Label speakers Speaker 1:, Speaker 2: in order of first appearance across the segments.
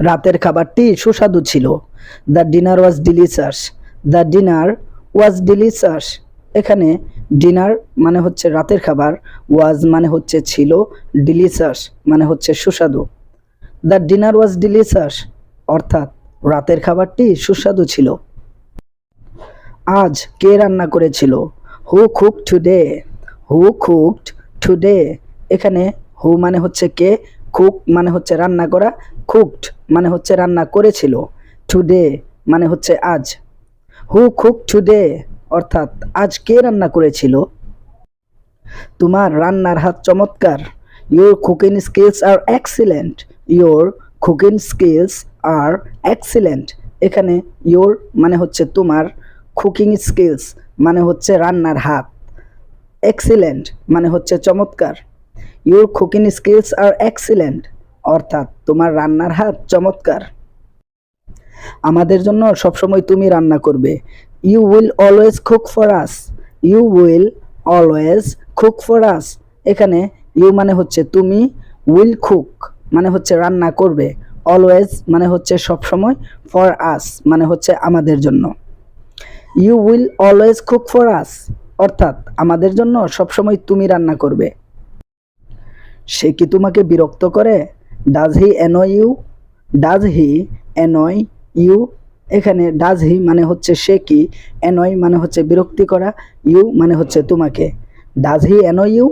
Speaker 1: রাতের খাবারটি সুস্বাদু ছিল। The dinner was delicious. The dinner was delicious. এখানে ডিনার মানে হচ্ছে রাতের খাবার, ওয়াজ মানে হচ্ছে ছিল, ডিলিশিয়াস মানে হচ্ছে সুস্বাদু। দ্য ডিনার ওয়াজ ডিলিশিয়াস অর্থাৎ রাতের খাবারটি সুস্বাদু ছিল। আজ কে রান্না করেছিল? হু কুকড টুডে। হু কুকড টুডে। এখানে হু মানে হচ্ছে কে, কুক মানে হচ্ছে রান্না করা, কুকড মানে হচ্ছে রান্না করেছিল, টুডে মানে হচ্ছে আজ। হু কুকড টুডে অর্থাৎ আজ কে রান্না করেছিল? তোমার রান্নার হাত চমৎকার। Your cooking skills are excellent. Your cooking skills are excellent. এখানে ইউর মানে হচ্ছে তোমার, কুকিং স্কিলস মানে হচ্ছে রান্নার হাত, এক্সিলেন্ট মানে হচ্ছে চমৎকার। Your cooking skills are excellent অর্থাৎ তোমার রান্নার হাত চমৎকার। আমাদের জন্য সবসময় তুমি রান্না করবে। You will always cook for us. You will always cook for us. এখানে ইউ মানে হচ্ছে তুমি, উইল কুক মানে হচ্ছে রান্না করবে, অলওয়েজ মানে হচ্ছে সবসময়, ফর আস মানে হচ্ছে আমাদের জন্য। You will always cook for us অর্থাৎ আমাদের জন্য সবসময় তুমি রান্না করবে। সে কি তোমাকে বিরক্ত করে? Does he annoy you. Does he annoy you. এখানে ডাজ হি মানে হচ্ছে সে কি, অ্যানয় মানে হচ্ছে বিরক্তি করা, ইউ মানে হচ্ছে তোমাকে। ডাজ হি অ্যানয় ইউ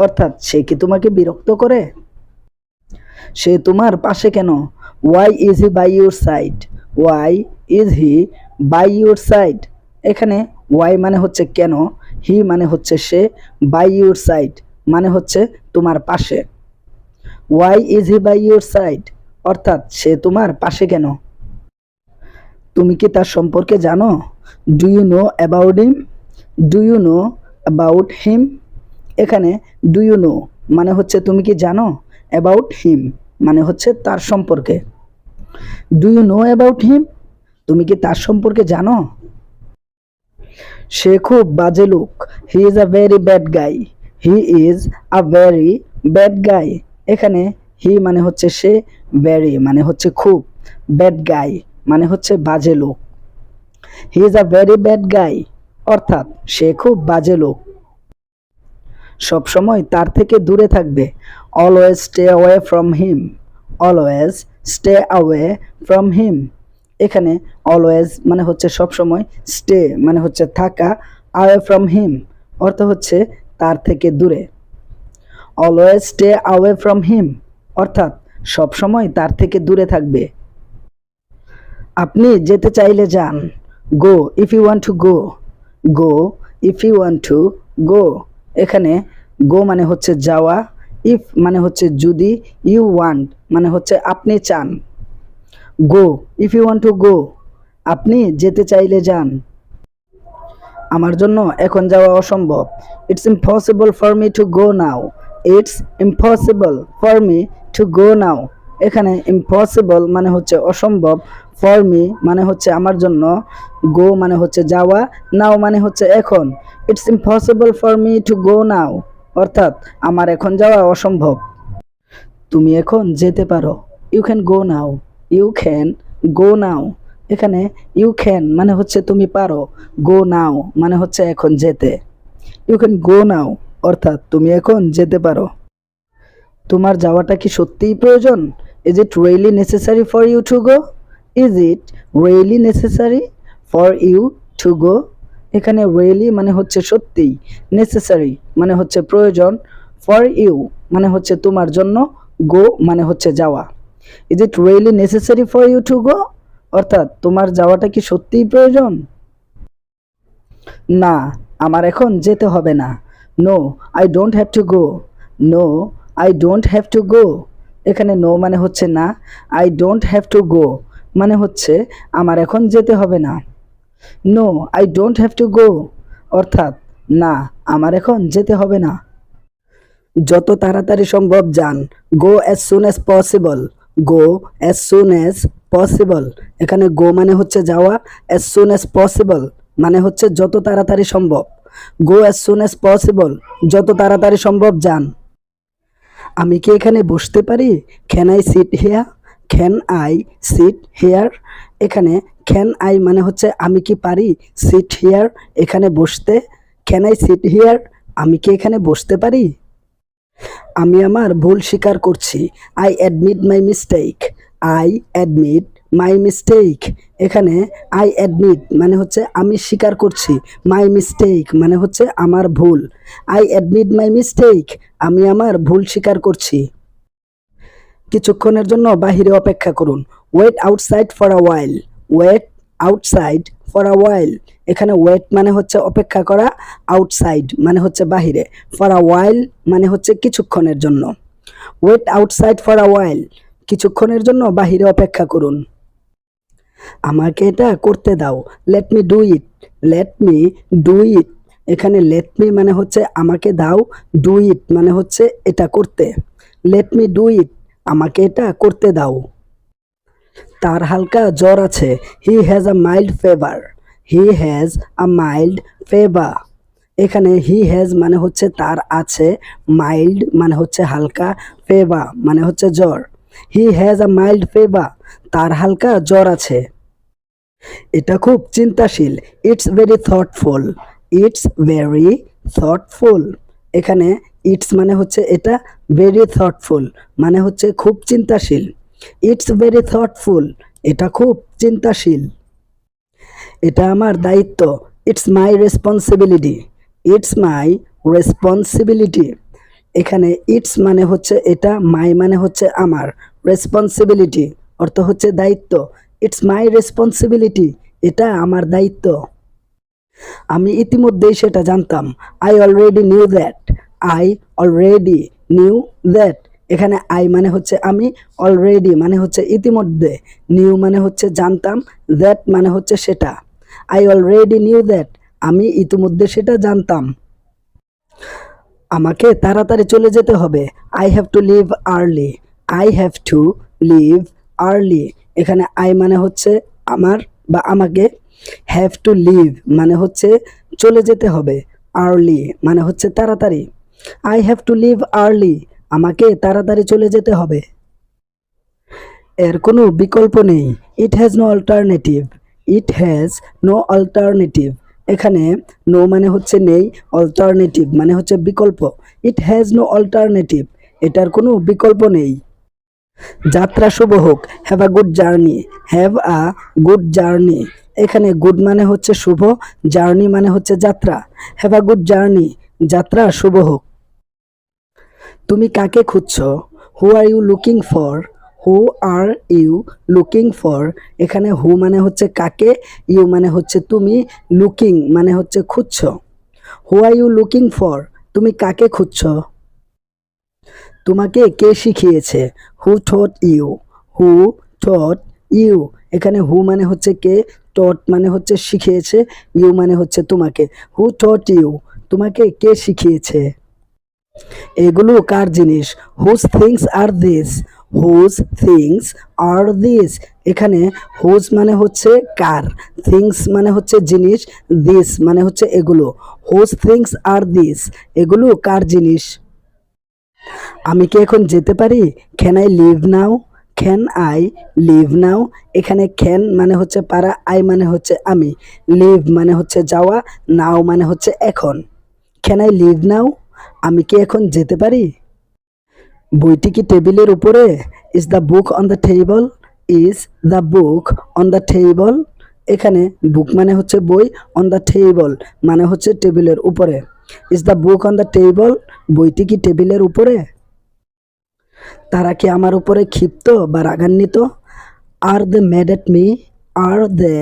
Speaker 1: অর্থাৎ সে কি তোমাকে বিরক্ত করে? সে তোমার পাশে কেন? Why is he by your side. Why is he by your side. এখানে ওয়াই মানে হচ্ছে কেন, হি মানে হচ্ছে সে, বাই ইউর সাইড মানে হচ্ছে তোমার পাশে। Why is he by your side অর্থাৎ সে তোমার পাশে কেন? তুমি কি তার সম্পর্কে জানো? Do you know about him. Do you know about him. এখানে ডু ইউ নো মানে হচ্ছে তুমি কি জানো, অ্যাবাউট হিম মানে হচ্ছে তার সম্পর্কে। Do you know about him. তুমি কি তার সম্পর্কে জানো? সে খুব বাজে লোক। He is a very bad guy. He is a very bad guy. এখানে হি মানে হচ্ছে সে, ভেরি মানে হচ্ছে খুব, ব্যাড গাই মানে হচ্ছে বাজে লোক। He is a very bad guy অর্থাৎ সে খুব বাজে লোক। সবসময় তার থেকে দূরে থাকবে। Always stay away from him. Always stay away from him. এখানে অলওয়েজ মানে হচ্ছে সবসময়, স্টে মানে হচ্ছে থাকা, অ্যাওয়ে ফ্রম হিম অর্থ হচ্ছে তার থেকে দূরে। Always stay away from him অর্থাৎ সবসময় তার থেকে দূরে থাকবে। আপনি যেতে চাইলে যান। Go if you want to go. Go if you want to go. এখানে গো মানে হচ্ছে যাওয়া, ইফ মানে হচ্ছে যদি, ইউ ওয়ান্ট মানে হচ্ছে আপনি চান। Go if you want to go. আপনি যেতে চাইলে যান। আমার জন্য এখন যাওয়া অসম্ভব। It's impossible for me to go now. It's impossible for me to go now. এখানে ইম্পসিবল মানে হচ্ছে অসম্ভব, ফর মি মানে হচ্ছে আমার জন্য, গো মানে হচ্ছে যাওয়া, নাও মানে হচ্ছে এখন। It's impossible for me to go now অর্থাৎ আমার এখন যাওয়া অসম্ভব। তুমি এখন যেতে পারো। You can go now. You can go now. এখানে ইউ ক্যান মানে হচ্ছে তুমি পারো, গো নাও মানে হচ্ছে এখন যেতে। ইউ ক্যান গো নাও অর্থাৎ তুমি এখন যেতে পারো। তোমার যাওয়াটা কি সত্যিই প্রয়োজন? Is it really necessary for you to go. Is it really necessary for you to go. এখানে রিয়েলি মানে হচ্ছে সত্যিই, নেসেসারি মানে হচ্ছে প্রয়োজন, ফর ইউ মানে হচ্ছে তোমার জন্য, গো মানে হচ্ছে যাওয়া। Is it really necessary for you to go অর্থাৎ তোমার যাওয়াটা কি সত্যিই প্রয়োজন? না, আমার এখন যেতে হবে না। No I don't have to go. No I don't have to go. এখানে নো মানে হচ্ছে না, I don't have to go মানে হচ্ছে আমার এখন যেতে হবে না। No I don't have to go অর্থাৎ না, আমার এখন যেতে হবে না। যত তাড়াতাড়ি সম্ভব যান। গো অ্যাজ সুন অ্যাজ পসিবল। গো অ্যাজ সুন অ্যাজ পসিবল। এখানে গো মানে হচ্ছে যাওয়া, অ্যাজ সুন অ্যাজ পসিবল মানে হচ্ছে যত তাড়াতাড়ি সম্ভব। গো অ্যাজ সুন অ্যাজ পসিবল যত তাড়াতাড়ি সম্ভব যান। আমি কি এখানে বসতে পারি? Can I sit here. Can I sit here? এখানে ক্যান আই মানে হচ্ছে আমি কি পারি, সিট হেয়ার এখানে বসতে। ক্যান আই সিট হেয়ার, আমি কি এখানে বসতে পারি? আমি আমার ভুল স্বীকার করছি। I admit my mistake. I admit my mistake. এখানে আই অ্যাডমিট মানে হচ্ছে আমি স্বীকার করছি, মাই মিস্টেক মানে হচ্ছে আমার ভুল। আই অ্যাডমিট মাই মিস্টেক, আমি আমার ভুল স্বীকার করছি। কিছুক্ষণের জন্য বাহিরে অপেক্ষা করুন। Wait outside for a while. Wait outside for a while. এখানে ওয়েট মানে হচ্ছে অপেক্ষা করা, আউটসাইড মানে হচ্ছে বাহিরে, ফর আ ওয়াইল মানে হচ্ছে কিছুক্ষণের জন্য। ওয়েট আউটসাইড ফর আ ওয়াইল, কিছুক্ষণের জন্য বাহিরে অপেক্ষা করুন। আমাকে এটা করতে দাও। Let me do it. Let me do it. এখানে লেট মি মানে হচ্ছে আমাকে দাও, ডু ইট মানে হচ্ছে এটা করতে। লেট মি ডু ইট, আমাকে এটা করতে দাও। তার হালকা জ্বর আছে। He has a mild fever. He has a mild fever. এখানে হি হ্যাজ মানে হচ্ছে তার আছে, মাইল্ড মানে হচ্ছে হালকা, ফেভার মানে হচ্ছে জ্বর। He has a mild fever, তার হালকা জ্বর আছে। এটা খুব চিন্তাশীল। It's very thoughtful. It's very thoughtful. এখানে ইটস মানে হচ্ছে এটা, ভেরি থটফুল মানে হচ্ছে খুব চিন্তাশীল। ইটস ভেরি থটফুল, এটা খুব চিন্তাশীল। এটা আমার দায়িত্ব। It's my responsibility. It's my responsibility. এখানে ইটস মানে হচ্ছে এটা, মাই মানে হচ্ছে আমার, রেসপন্সিবিলিটি অর্থ হচ্ছে দায়িত্ব। ইটস মাই রেসপন্সিবিলিটি, এটা আমার দায়িত্ব। আমি ইতিমধ্যেই সেটা জানতাম। I already knew that. I already knew that. এখানে আই মানে হচ্ছে আমি, অলরেডি মানে হচ্ছে ইতিমধ্যে, নিউ মানে হচ্ছে জানতাম, দ্যাট মানে হচ্ছে সেটা। আই অলরেডি নিউ দ্যাট, আমি ইতিমধ্যে সেটা জানতাম। আমাকে তাড়াতাড়ি চলে যেতে হবে। I have to leave early. I have to leave early. এখানে আই মানে হচ্ছে আমার বা আমাকে, হ্যাভ টু লিভ মানে হচ্ছে চলে যেতে হবে, আর্লি মানে হচ্ছে তাড়াতাড়ি। I have to leave early, আমাকে তাড়াতাড়ি চলে যেতে হবে। এর কোনো বিকল্প নেই। It has no alternative. It has no alternative. এখানে নো মানে হচ্ছে নেই, অল্টারনেটিভ মানে হচ্ছে বিকল্প। ইট হ্যাজ নো অল্টারনেটিভ, এটার কোনো বিকল্প নেই। যাত্রা শুভ হোক। Have a good journey. Have a good journey. এখানে গুড মানে হচ্ছে শুভ, জার্নি মানে হচ্ছে যাত্রা। হ্যাভ আ গুড জার্নি, যাত্রা শুভ হোক। তুমি কাকে খুঁজছো? Who are you looking for? Who are you looking for. এখানে হু মানে হচ্ছে কাকে, ইউ মানে হচ্ছে তুমি, লুকিং মানে হচ্ছে খুঁজছো। Who are you looking for, তুমি কাকে খুঁজছো? তোমাকে কে শিখিয়েছে? Who taught you? Who taught you. এখানে হু মানে হচ্ছে কে, টট মানে হচ্ছে শিখিয়েছে, ইউ মানে হচ্ছে তোমাকে। হু টট ইউ, তোমাকে কে শিখিয়েছে? এগুলো কার জিনিস? Whose things are this? Whose things are this. এখানে হুজ মানে হচ্ছে কার, থিংস মানে হচ্ছে জিনিস, দিস মানে হচ্ছে এগুলো। হুজ থিংস আর দিস, এগুলো কার জিনিস? আমি কি এখন যেতে পারি? Can I leave now? Can I leave now. এখানে ক্যান মানে হচ্ছে পারা, আই মানে হচ্ছে আমি, লিভ মানে হচ্ছে যাওয়া, নাও মানে হচ্ছে এখন। ক্যান আই লিভ নাও? আমি কি এখন যেতে পারি? বইটি কি টেবিলের উপরে? Is the book on the table? Is the book on the table. এখানে বুক মানে হচ্ছে বই, অন দ্য টেবল মানে হচ্ছে টেবিলের উপরে। Is the book on the table, বইটি কি টেবিলের উপরে? তারা কি আমার উপরে ক্ষিপ্ত বা রাগান্বিত? Are they mad at me? Are they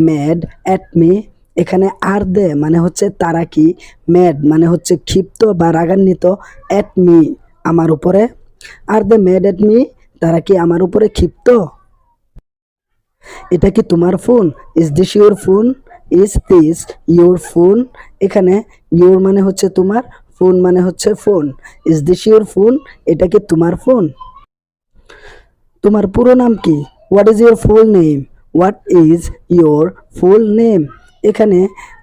Speaker 1: mad at me. এখানে আর দে মানে হচ্ছে তারা কি, ম্যাড মানে হচ্ছে ক্ষিপ্ত বা রাগান্বিত, অ্যাট মি আমার উপরে। আর দে ম্যাড অ্যাট মি, তারা কি আমার উপরে ক্ষিপ্ত? এটা কি তোমার phone? Is this your phone? Is this your phone? এখানে ইউর মানে হচ্ছে তোমার, ফোন মানে হচ্ছে phone. Is this your phone, এটা কি তোমার ফোন? তোমার পুরো নাম কি? What is your full name? What is your full name? এখানে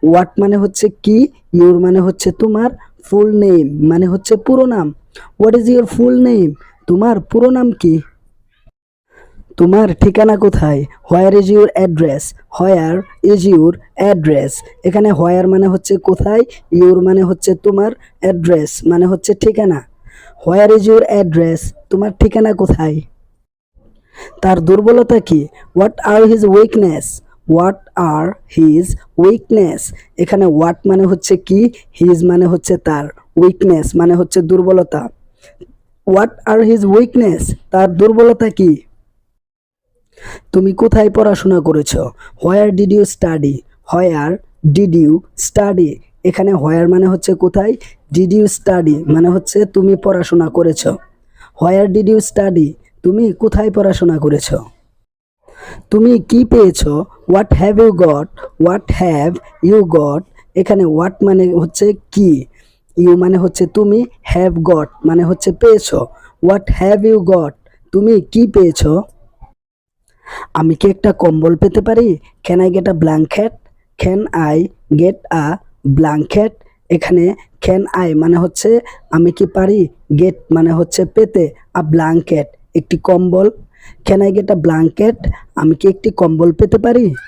Speaker 1: হোয়াট মানে হচ্ছে কি, ইউর মানে হচ্ছে তোমার, ফুল নেম মানে হচ্ছে পুরো নাম। What is your full name, তোমার পুরো নাম কি? তোমার ঠিকানা কোথায়? Where is your address? Where is your address? এখানে হোয়ার মানে হচ্ছে কোথায়, ইউর মানে হচ্ছে তোমার, অ্যাড্রেস মানে হচ্ছে ঠিকানা। Where is your address? তোমার ঠিকানা কোথায়? তার দুর্বলতা কি? What are his weakness? What are his weakness? এখানে হোয়াট মানে হচ্ছে কি, হিজ মানে হচ্ছে তার, উইকনেস মানে হচ্ছে দুর্বলতা। What are his weakness? তার দুর্বলতা কি? তুমি কোথায় পড়াশোনা করেছ? Where did you study? Where did you study? এখানে হোয়ার মানে হচ্ছে কোথায়, ডিড ইউ স্টাডি মানে হচ্ছে তুমি পড়াশোনা করেছ। Where did you study? তুমি কোথায় পড়াশোনা করেছ? তুমি কি পেয়েছো? What have you got? What have you got? এখানে হোয়াট মানে হচ্ছে কি, ইউ মানে হচ্ছে তুমি, হ্যাভ গট মানে হচ্ছে পেয়েছো। What have you got? তুমি কি পেয়েছো? আমি কি একটা কম্বল পেতে পারি? Can I get a blanket? Can I get a blanket? এখানে ক্যান আই মানে হচ্ছে আমি কি পারি, গেট মানে হচ্ছে পেতে, আ ব্ল্যাঙ্কেট একটি কম্বল। Can I get a blanket? আমি কি একটি কম্বল পেতে পারি?